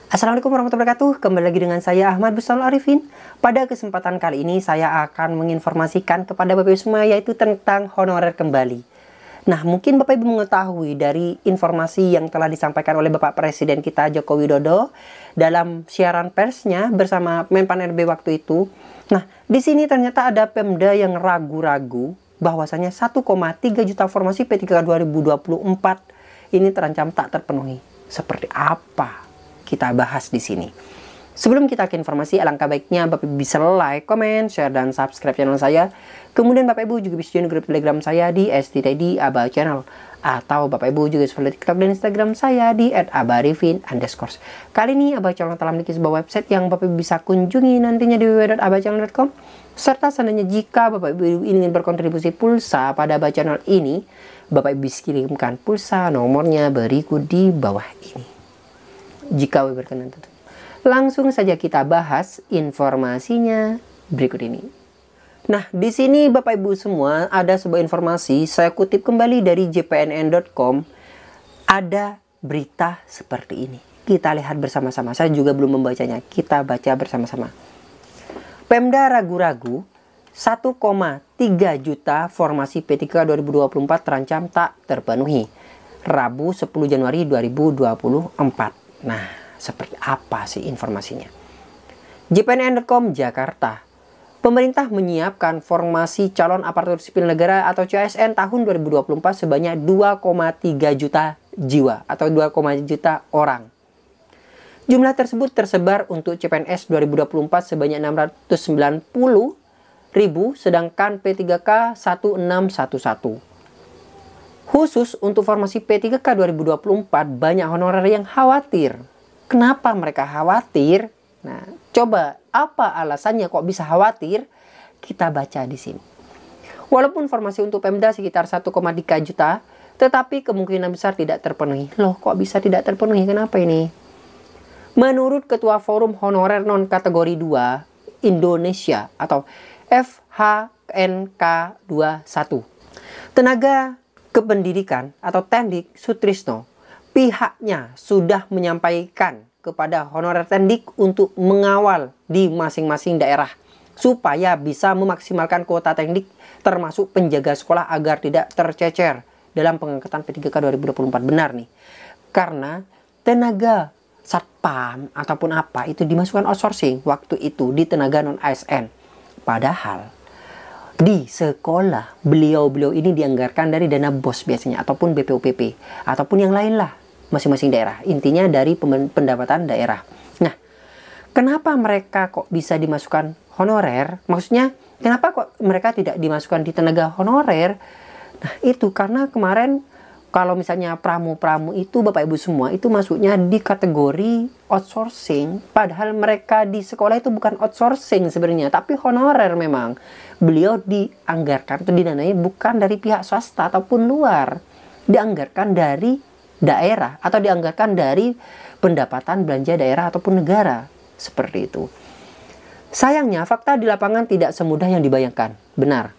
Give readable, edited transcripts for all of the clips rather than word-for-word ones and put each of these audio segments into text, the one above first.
Assalamualaikum warahmatullahi wabarakatuh. Kembali lagi dengan saya Ahmad Bustalul Arifin. Pada kesempatan kali ini saya akan menginformasikan kepada Bapak Ibu semua yaitu tentang honorer kembali. Nah, mungkin Bapak Ibu mengetahui dari informasi yang telah disampaikan oleh Bapak Presiden kita Joko Widodo dalam siaran persnya bersama Menpan RB waktu itu. Nah, di sini ternyata ada Pemda yang ragu-ragu bahwasanya 1,3 juta formasi P3K 2024 ini terancam tak terpenuhi. Seperti apa? Kita bahas di sini. Sebelum kita ke informasi, alangkah baiknya Bapak Ibu bisa like, comment, share, dan subscribe channel saya. Kemudian Bapak Ibu juga bisa join grup Telegram saya di STTD Aba Channel. Atau Bapak Ibu juga bisa follow TikTok dan Instagram saya di @abarifin_. Kali ini Aba Channel telah memiliki sebuah website yang Bapak Ibu bisa kunjungi nantinya di www.abachannel.com. Serta seandainya jika Bapak Ibu ingin berkontribusi pulsa pada Aba Channel ini, Bapak Ibu bisa kirimkan pulsa nomornya berikut di bawah ini. Jika berkenan tentu. Langsung saja kita bahas informasinya berikut ini. Nah, di sini Bapak Ibu semua ada sebuah informasi, saya kutip kembali dari jpnn.com. Ada berita seperti ini. Kita lihat bersama-sama. Saya juga belum membacanya. Kita baca bersama-sama. Pemda ragu-ragu 1,3 juta formasi P3K 2024 terancam tak terpenuhi. Rabu 10 Januari 2024. Nah, seperti apa sih informasinya? jpnn.com Jakarta. Pemerintah menyiapkan formasi calon aparatur sipil negara atau CASN tahun 2024 sebanyak 2,3 juta jiwa atau 2,1 juta orang. Jumlah tersebut tersebar untuk CPNS 2024 sebanyak 690.000 sedangkan P3K 1611. Khusus untuk formasi P3K 2024 banyak honorer yang khawatir. Kenapa mereka khawatir? Nah, coba apa alasannya kok bisa khawatir? Kita baca di sini. Walaupun formasi untuk Pemda sekitar 1,3 juta, tetapi kemungkinan besar tidak terpenuhi. Loh, kok bisa tidak terpenuhi? Kenapa ini? Menurut Ketua Forum Honorer Non Kategori 2 Indonesia atau FHNK21, tenaga kependidikan atau Tendik Sutrisno, pihaknya sudah menyampaikan kepada honorer Tendik untuk mengawal di masing-masing daerah supaya bisa memaksimalkan kuota Tendik termasuk penjaga sekolah agar tidak tercecer dalam pengangkatan P3K 2024. Benar nih, karena tenaga satpam ataupun apa itu dimasukkan outsourcing waktu itu di tenaga non ASN, padahal di sekolah beliau-beliau ini dianggarkan dari dana BOS biasanya ataupun BPOPP ataupun yang lain lah masing-masing daerah, intinya dari pendapatan daerah. Nah, kenapa mereka kok bisa dimasukkan honorer? Maksudnya kenapa kok mereka tidak dimasukkan di tenaga honorer? Nah, itu karena kemarin kalau misalnya pramu-pramu itu Bapak Ibu semua itu masuknya di kategori outsourcing, padahal mereka di sekolah itu bukan outsourcing sebenarnya, tapi honorer memang. Beliau dianggarkan atau didanai bukan dari pihak swasta ataupun luar, dianggarkan dari daerah atau dianggarkan dari pendapatan belanja daerah ataupun negara, seperti itu. Sayangnya fakta di lapangan tidak semudah yang dibayangkan. Benar,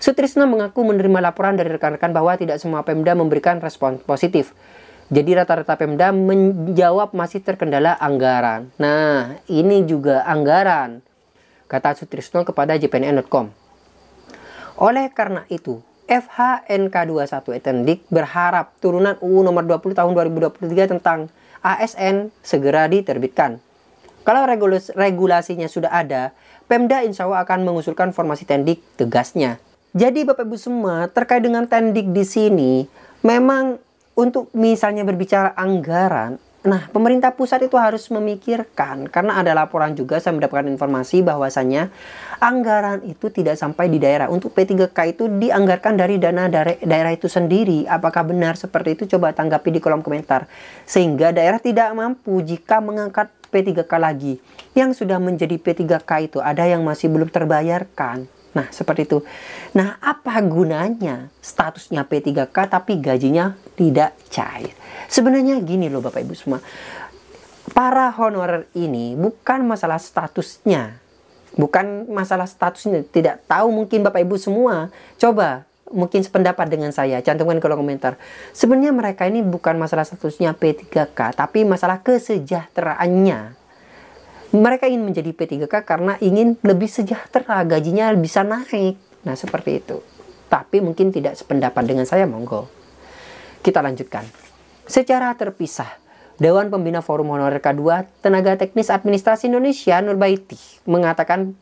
Sutrisno mengaku menerima laporan dari rekan-rekan bahwa tidak semua Pemda memberikan respon positif. Jadi rata-rata Pemda menjawab masih terkendala anggaran. Nah, ini juga anggaran, kata Sutrisno kepada jpnn.com. Oleh karena itu, FHNK21 Tendik berharap turunan UU nomor 20 tahun 2023 tentang ASN segera diterbitkan. Kalau regulasinya sudah ada, Pemda insya Allah akan mengusulkan formasi Tendik, tegasnya. Jadi Bapak Ibu semua, terkait dengan Tendik di sini, memang untuk misalnya berbicara anggaran, nah pemerintah pusat itu harus memikirkan, karena ada laporan juga saya mendapatkan informasi bahwasannya anggaran itu tidak sampai di daerah. Untuk P3K itu dianggarkan dari dana daerah itu sendiri. Apakah benar seperti itu? Coba tanggapi di kolom komentar. Sehingga daerah tidak mampu jika mengangkat P3K lagi. Yang sudah menjadi P3K itu ada yang masih belum terbayarkan. Nah, seperti itu. Nah, apa gunanya statusnya P3K tapi gajinya tidak cair? Sebenarnya gini loh Bapak Ibu semua. Para honorer ini bukan masalah statusnya. Bukan masalah statusnya. Tidak tahu mungkin Bapak Ibu semua. Coba mungkin sependapat dengan saya, cantumkan kolom komentar. Sebenarnya mereka ini bukan masalah statusnya P3K, tapi masalah kesejahteraannya. Mereka ingin menjadi P3K karena ingin lebih sejahtera, gajinya bisa naik. Nah, seperti itu. Tapi mungkin tidak sependapat dengan saya, monggo. Kita lanjutkan. Secara terpisah, Dewan Pembina Forum Honorer K2 Tenaga Teknis Administrasi Indonesia Nurbaiti mengatakan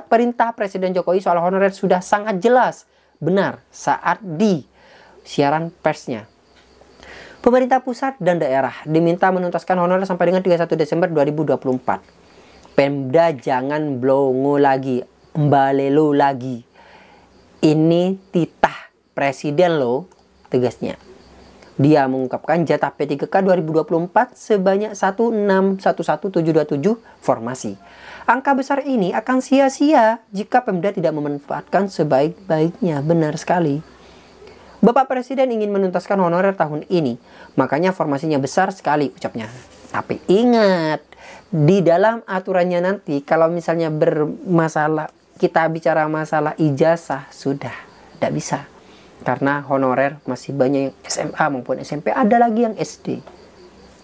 perintah Presiden Jokowi soal honorer sudah sangat jelas benar saat di siaran persnya. Pemerintah pusat dan daerah diminta menuntaskan honorer sampai dengan 31 Desember 2024. Pemda jangan blongo lagi, mbalelo lagi. Ini titah presiden loh, tegasnya. Dia mengungkapkan jatah P3K 2024 sebanyak 1611727 formasi. Angka besar ini akan sia-sia jika Pemda tidak memanfaatkan sebaik-baiknya. Benar sekali. Bapak Presiden ingin menuntaskan honorer tahun ini, makanya formasinya besar sekali, ucapnya. Tapi ingat, di dalam aturannya nanti kalau misalnya bermasalah, kita bicara masalah ijazah, sudah tidak bisa. Karena honorer masih banyak yang SMA maupun SMP, ada lagi yang SD.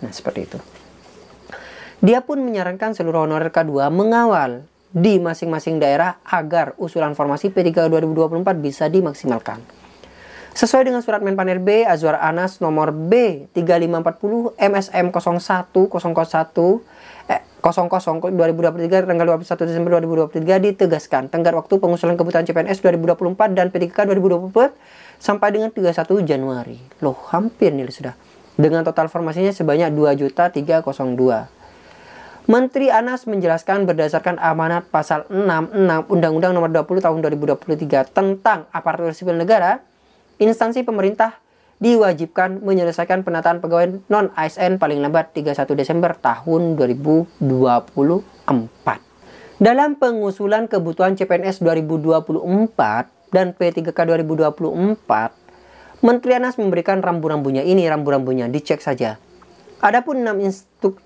Nah, seperti itu. Dia pun menyarankan seluruh honorer K2 mengawal di masing-masing daerah agar usulan formasi P3K 2024 bisa dimaksimalkan. Sesuai dengan surat Menpan RB Azwar Anas nomor B3540 MSM 01/00/2023 tanggal 21 Desember 2023 ditegaskan tenggat waktu pengusulan kebutuhan CPNS 2024 dan P3K 2024 sampai dengan 31 Januari. Loh, hampir nih sudah. Dengan total formasinya sebanyak 2.302. Menteri Anas menjelaskan berdasarkan amanat pasal 66 Undang-Undang Nomor 20 Tahun 2023 tentang aparatur sipil negara, instansi pemerintah diwajibkan menyelesaikan penataan pegawai non-ASN paling lambat 31 Desember tahun 2024. Dalam pengusulan kebutuhan CPNS 2024 dan P3K 2024, Menteri Anas memberikan rambu-rambunya. Ini rambu-rambunya, dicek saja. Adapun 6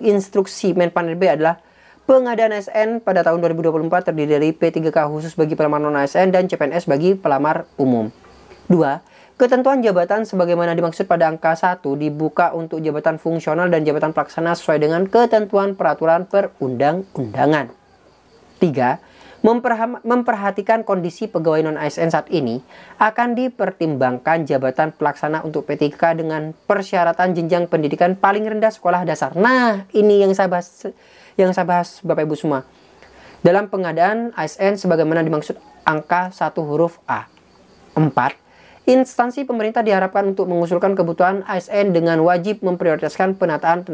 instruksi Menpan RB adalah pengadaan ASN pada tahun 2024 terdiri dari P3K khusus bagi pelamar non-ASN dan CPNS bagi pelamar umum. 2. Ketentuan jabatan sebagaimana dimaksud pada angka 1 dibuka untuk jabatan fungsional dan jabatan pelaksana sesuai dengan ketentuan peraturan perundang-undangan. 3. Memperhatikan kondisi pegawai non-ASN saat ini akan dipertimbangkan jabatan pelaksana untuk P3K dengan persyaratan jenjang pendidikan paling rendah sekolah dasar. Nah, ini yang saya bahas Bapak Ibu semua. Dalam pengadaan ASN sebagaimana dimaksud angka 1 huruf A. 4. Instansi pemerintah diharapkan untuk mengusulkan kebutuhan ASN dengan wajib memprioritaskan penataan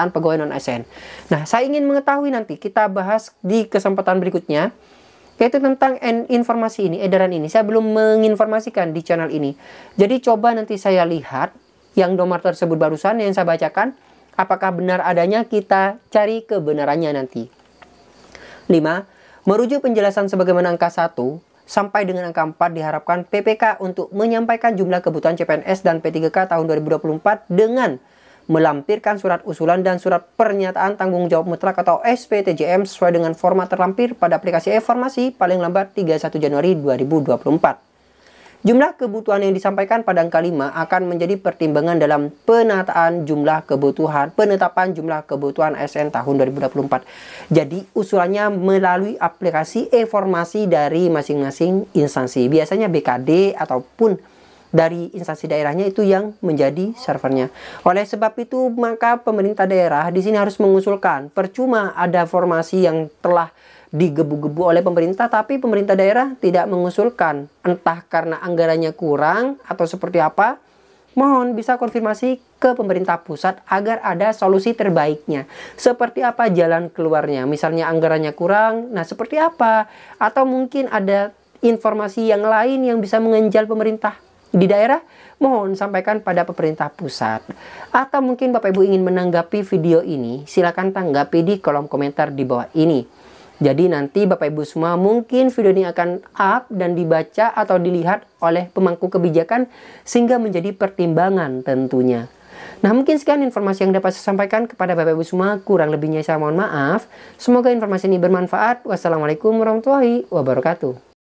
pegawai non-ASN. Nah, saya ingin mengetahui nanti, kita bahas di kesempatan berikutnya, yaitu tentang informasi ini, edaran ini. Saya belum menginformasikan di channel ini. Jadi coba nanti saya lihat yang nomor tersebut barusan yang saya bacakan, apakah benar adanya, kita cari kebenarannya nanti. 5. Merujuk penjelasan sebagaimana angka 1 sampai dengan angka 4 diharapkan PPK untuk menyampaikan jumlah kebutuhan CPNS dan P3K tahun 2024 dengan melampirkan surat usulan dan surat pernyataan tanggung jawab mutlak atau SPTJM sesuai dengan format terlampir pada aplikasi e-formasi paling lambat 31 Januari 2024. Jumlah kebutuhan yang disampaikan pada angka 5 akan menjadi pertimbangan dalam penetapan jumlah kebutuhan ASN tahun 2024. Jadi usulannya melalui aplikasi e-formasi dari masing-masing instansi. Biasanya BKD ataupun dari instansi daerahnya itu yang menjadi servernya. Oleh sebab itu, maka pemerintah daerah di sini harus mengusulkan. Percuma ada formasi yang telah digebu-gebu oleh pemerintah, tapi pemerintah daerah tidak mengusulkan. Entah karena anggarannya kurang atau seperti apa. Mohon bisa konfirmasi ke pemerintah pusat agar ada solusi terbaiknya. Seperti apa jalan keluarnya? Misalnya anggarannya kurang, nah seperti apa? Atau mungkin ada informasi yang lain yang bisa mengenjal pemerintah di daerah, mohon sampaikan pada pemerintah pusat. Atau mungkin Bapak Ibu ingin menanggapi video ini, silakan tanggapi di kolom komentar di bawah ini. Jadi nanti Bapak Ibu semua mungkin video ini akan up dan dibaca atau dilihat oleh pemangku kebijakan sehingga menjadi pertimbangan tentunya. Nah, mungkin sekian informasi yang dapat saya sampaikan kepada Bapak Ibu semua. Kurang lebihnya saya mohon maaf. Semoga informasi ini bermanfaat. Wassalamualaikum warahmatullahi wabarakatuh.